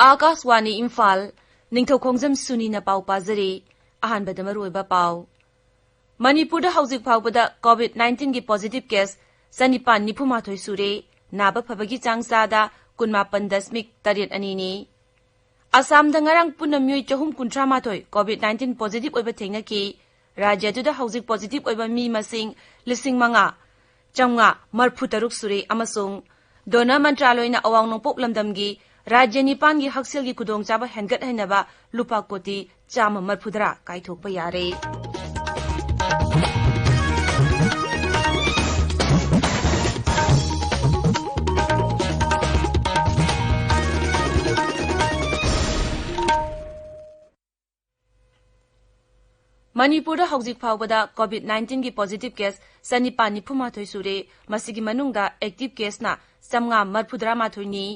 आकाशवाणी इम्फाल निंगथौखोंजम सुनीना पाउ पाजरी अहानबदा मरुइबा पाउ मणिपुरदा हौजिक फाउबदा कोविड-19 की पॉजिटिव केस 9,998 सुरे नाबा फबगी चांगसादा 19.8 नि असम दंगारंग पुनः म्युई 338 कोविड-19 पॉजिटिव ओइबा थेंगकी राज्यदुदा हौजिक पॉजिटिव ओइबा मी मसिंग 5,540 सुरे अमसुंग दोना मंत्रालयना अवांग नोंपोक लमदमगी राज्य निपान की हक्सेल की खुदोंग चाबा हेनगत हैनबा लुपा कोटी 140 कायथोकपा यारे मणिपुरदा हौजिक फाउबदा कोविड-19 की पॉजिटिव केस 9,998 सुरे मसिगी मनुंगदा एक्टिव केसना 530 नि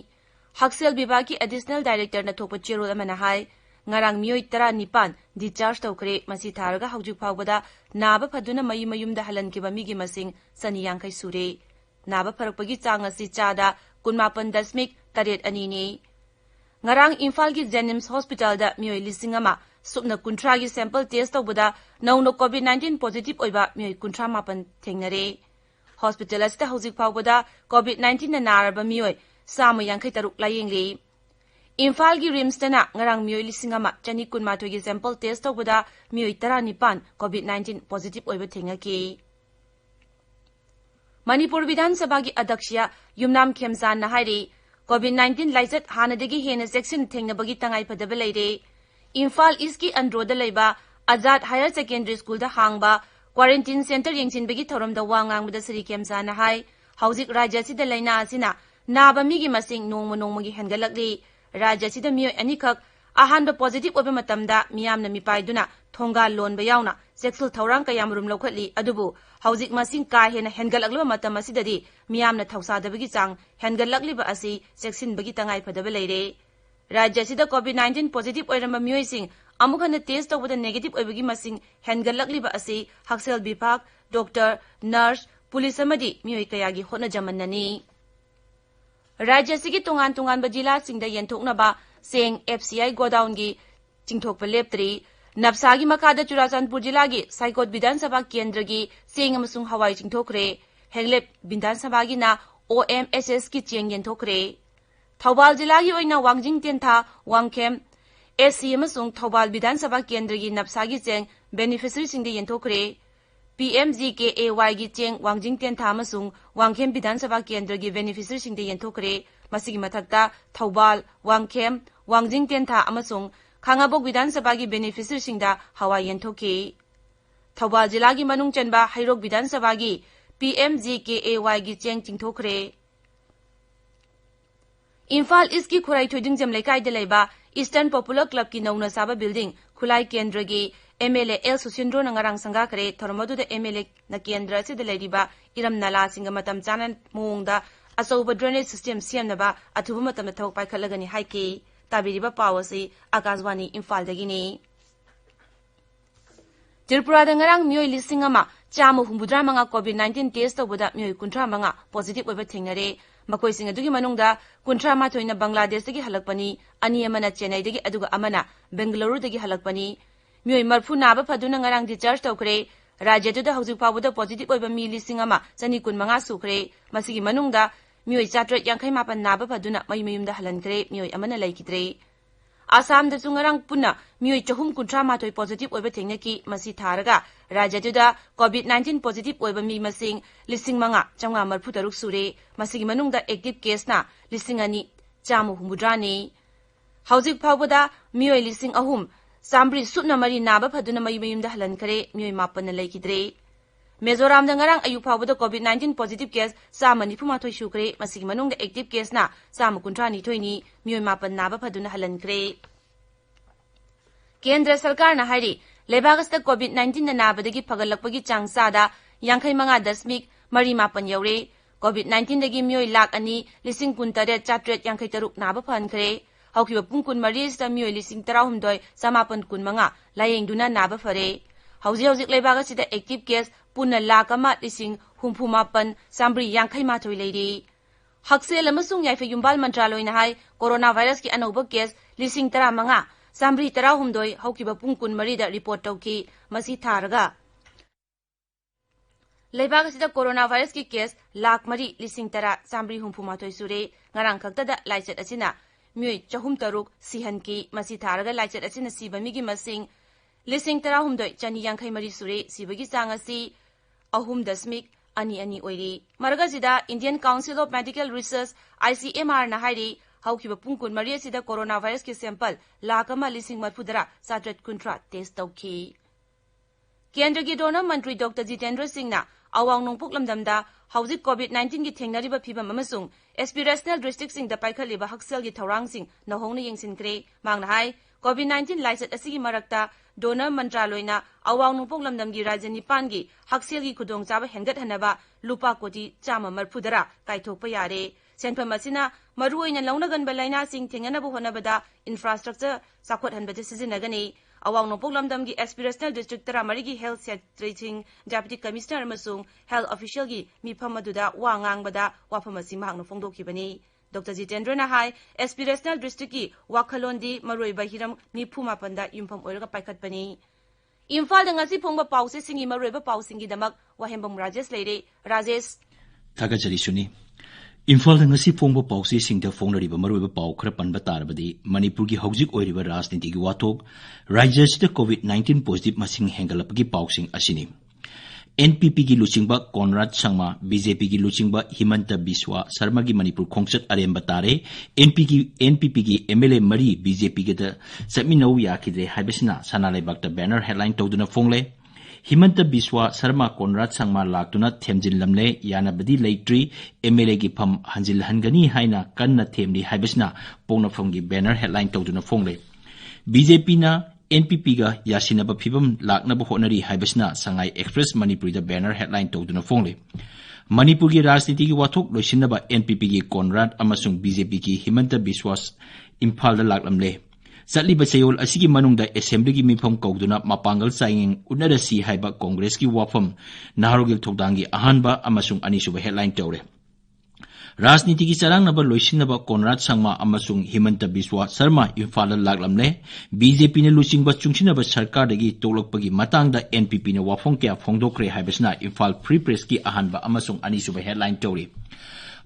हक्सेल विभाग की एडिशनल डायरेक्टर नथोप चेरोल अमना हाय ngarang miyoi 19 discharge tawkre masi tharga hawjuk phawbada naba phaduna mayumda halankiba migi masing sani yangkai sure naba pharakpagi chang asi chada 19.8 ni ngarang Imphal gi Jenims Hospital da miyoi lisingama supna kuntra gi sample test tawbada nauno COVID-19 positive oiba miyoi kuntra mapan thengnare hospital asta hawjuk phawbada COVID-19 na naraba miyoi sama yangkai taruk layengli Imphal gi Rims tana ngarang miyoi lisingama chani kunmathoi gi sample test tawbada miyoi 19 COVID-19 positive oiba thengaki Manipur Vidhan Sabha gi Adakshya Yumnam Khemsan na hairi COVID-19 laizat hanadagi hena section thengnabagi tangai phadaba leire Imphal East ki Androda leiba Azad Higher Secondary School da hangba quarantine center yengchinbagi thorom da wangang bada Sri Khemsan na hai hauzik rajya sida laina asina naba migi masing nongma gi hengalakli Raja sida miyo anikak ahanba positive oba matamda miyamna mipaiduna thonga lon bayawna sexual thawrang kayam rum lokhatli adubu hauzik masing ka hena hengalakliba matam asidadi miyamna thawsadabagi chang hengalakliba asi sexin bagi tangai phadaba leire Raja sida COVID-19 positive oiramba miyoising amukhana test tawbada negative oibagi masing hengalakliba asi haksel bibhag doctor nurse police amadi miyoi kayagi hotna jamannani राज्य से तोान तोान जिला यंथोनबा Seng FCI godown की चिंथोप लेप्तरी नब्सा की मखाद चुराचांदपुर जिला की साइकोट विधानसभा केंद्र की सेंग अमसुंग हवाई चिंथोखरे हेगलेप विधानसभा की ना OMSS की चेंग यंथोखरे थौबाल जिला की ओइना वांगजिंग तेंथा वांगखेम SC अमसुंग थौबाल विधानसभा केंद्र की नब्सा की चेंग बेनिफिशियरी सिंग यंथोखरे PMGKAY की चेंग वांगजिंग तेंथा अमसुंग वांगखेम विधानसभा केंद्र की बेनिफिशियरी सिंग यंथोखरे मसिगी मथक्ता थौबाल वांगखेम वांगजिंग तेंथा अमसुंग खांगाबोक विधानसभा की बेनिफिशियरी सिंग हवाई यंथोखी थौबाल जिला की मनुंग चनबा हैरोक विधानसभा की PMGKAY की चेंग चिंथोखरे इम्फाल ईस्ट की खुराई थोइदिंग जम लेकाइदा लेबा ईस्टर्न पॉपुलर क्लब की नौना साबा बिल्डिंग खुलाई केंद्र की MLA L Susindro nangarang sangga kare thormadu da MLA na kendra se da leriba iram nala singa matam chanan mongda asoba drainage system siamnaba athuba matam thok pai khalagani haiki tabiriba pawasi akaswani Imphal dagi ni Tripura da ngarang myoi lising ama chamu humbudra manga COVID-19 test tawda myoi kuntra manga positive oiba thingnare makoi singa dugi manungda kuntra ma thoina Bangladesh dagi halakpani ani amana Chennai dagi aduga amana Bengaluru dagi halakpani Miyoi marfu naba phaduna ngarang discharge tawkre rajyatuda haujuk phawbada positive oiba mi lising ama chani kun manga sukre masigi manungda miyoi 7yankaimapan naba phaduna mayumda halankre miyoi amana laikidre Assam da ngarang punna miyoi 338 positive oiba thengnaki masi tharaga rajyatuda COVID-19 positive oiba mi masing lising manga changwa marfu taruk sure masigi manungda active case na lising ani chamu humbudrani haujuk phawbada miyoi lising ahum Sambri supna mari naba phaduna mayumda halankare miyoi mapan laikidre Mizoram da ngarang ayu phawbada COVID-19 positive case sama ni phuma thoi shukre masigi manungda active case na sama kuntra ni thoini miyoi mapan naba phaduna halankare Kendra sarkar na hairi lebagasta COVID-19 na nabadagi phagalakpagi changsada 59.8 mari mapan yaure COVID-19 dagi miyoi lakh ani lising kuntare 733 naba phankare Haukiba pungkun maris da miyoi lising 19 samapan kun manga layengduna naba fare hauzik leibaga sida active case punna lakama lising humpumapan sambri 58 leiri हक्सेल अमसुंग याइफे युम्बाल मंत्रालयना हाई corona virus की अनौब case 15,000 सामरी 12 हौकिबा पुंग 13 दा रिपोर्ट तौकी मसी थारगा लेबाग असिदा कोरोना वायरस की केस 1,10,10 सामरी 64 सुरे ngarang khaktada laichet asina म्यूई 4 सिहनकी मसी थारगा लाइचेट असिना सिबा मिगी मसिंग 13,950 सुरे सिबगी चांग असि 3.22 ओइरी मरगजिदा Indian council of medical research ICMR ना हाइरी हौकिबा पुंग 13 असिदा कोरोना वायरस के सैंपल 1,40,700 टेस्ट तौखी केंद्र की डोनर मंत्री डॉक्टर जितेंद्र सिंह ना अवांग नोंगपुक लमदमदा हौजिक कोविड-19 की थेंगनरिबा फिबम अमसुंग एस्पिरेशनल डिस्ट्रिक्ट सिंह दा पाइखलिबा हक्सेल की थौरांग सिंह नहोंगना येंसिनक्रे मांगना हाई कोविड-19 लाइसेट असिगी मरक्ता डोनर मंत्रालयना अवांग नोंगपुक लमदम की राज्य निपान की हक्सेल की खुदोंगचाबा हेंगतहनबा लुपा कोटी 140 काइथोकपा यारे सेंफम असिना मरुओइना लौनगनबा लाइना सिंह थेंगनबा होनबदा इंफ्रास्ट्रक्चर साखोटहनबदे सिजिनगनी अवांग नोंगपुक लमदम की एस्पिरेशनल डिस्ट्रिक्ट तरामरी की हेल्थ सेक्रेटरी डेप्यूटी कमिश्नर अमसुंग हेल्थ ऑफिशियल की मिफम अदुदा वा ngangbada वाफम असि महांगना फोंदोखिबनी डॉक्टर जितेंद्र ना हाई एस्पिरेशनल डिस्ट्रिक्ट की वाखलोंदी मरोइबा हिरम 94 दा युमफम ओइरगा पाइखतपनी इम्फाल दंगासी फोंबा पाउसे सिंगी मरोइबा पाउसिंगी दमक वाहेंबम राजेश लेरे राजेश थागजरी सुनी Imphal ngasi phongba pause singda phongnariba maroiba paw khara panba tarabadi manipur gi hojik oiriba rajniti gi wathok rajya sida covid-19 positive masing hengalapgi pawsing asini NPP gi luchingba Conrad Sangma BJP gi luchingba Himanta Biswa Sarma gi Manipur khongchat aremba tare NPP gi MLA Mari BJP gi da satminau yakidre haibasina sanalaibakta banner headline tawduna phongle Himanta Biswa Sarma Conrad Sangma laktuna themjin lamle yanabadi leitri MLA gi pham hanjil hangani haina kanna themni haibasna pongna phomgi banner headline tawduna phongle BJP na NPP ga yasinaba phibam laknaba honari haibasna Sangai Express Manipur da banner headline tawduna phongle Manipur gi rajniti gi wathok loisinaba NPP gi Conrad amasung BJP gi Himanta Biswa Imphal da laklamle Satliba Sayol asigi manungda assembly gi mifam kauduna mapangal saing unarasi haiba congress ki wafam naharogil thokdangi ahanba amasung anisuba headline tawre Rajniti ki sarang naba loisinaba Conrad Sangma amasung Himanta Biswa Sarma Imphal laklamle BJP ne luchingba chungsinaba sarkar dagi toklokpagi matangda NPP ne wafong kya phongdokre haibasna Imphal Free Press ki ahanba amasung anisuba headline tawre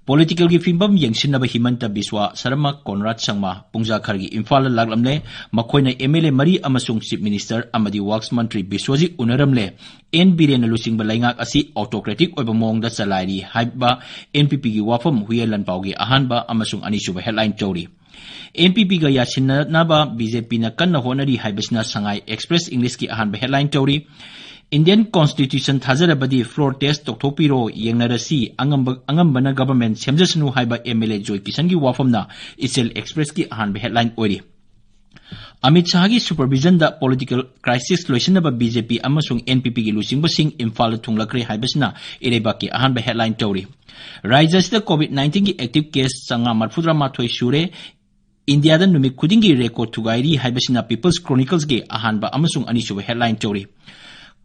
Political gi fimbam yengsinaba Himanta Biswa Sarma Conrad Sangma Pungja Khargi Imphal laklamle makoina MLA Mari amasung Chief Minister amadi Works Mantri Biswajit unaramle NBRN luchingba laingak asi autocratic oiba mongda chalairi haiba NPP gi wafam huyelan pawgi ahanba amasung anisuba headline tawri NPP ga yasinaba BJP na kanna honari haibasna Sangai Express English ki ahanba headline tawri Indian Constitution Thazarabadi floor test Toktopiro Yengnarasi Angambana government Semjasnu Haiba MLA Joy Kisangi Wafamna Ichel Express ki ahanba headline oiri Amit Shah gi supervision da political crisis loisinaba BJP amasung NPP gi luchingba sing Imphal thunglakre haibasna ireba ki ahanba headline tawri Rajya sida COVID-19 ki active case sanga marfudra mathoi sure India da numit khudingi record thugairi haibasna People's Chronicles gi ahanba amasung anisuba headline tawri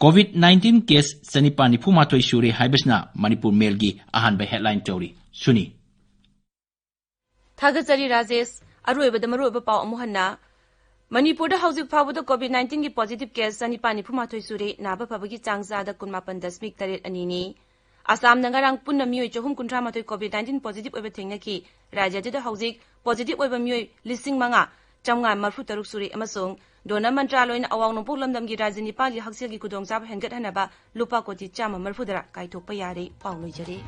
COVID-19 case sanipani phumatoi sure haibasna Manipur Mail gi ahanba headline tawri suni Thagachari Rajesh aroibada maroiba paw amuhanna Manipur da hauzik phawada COVID-19 ki positive case sanipani phumatoi sure naba phabagi changza da 18.8 anini Assam nangarang punna myoi 430 COVID-19 positive oiba thengna ki rajya da hauzik positive oiba myoi 5,946 sure amasung Dona Mantraloin awang nopok lamdam gi rajini pagi haksel gi kudong sab hengat hanaba lupa koti 140 kaithokpa yare pauloi jare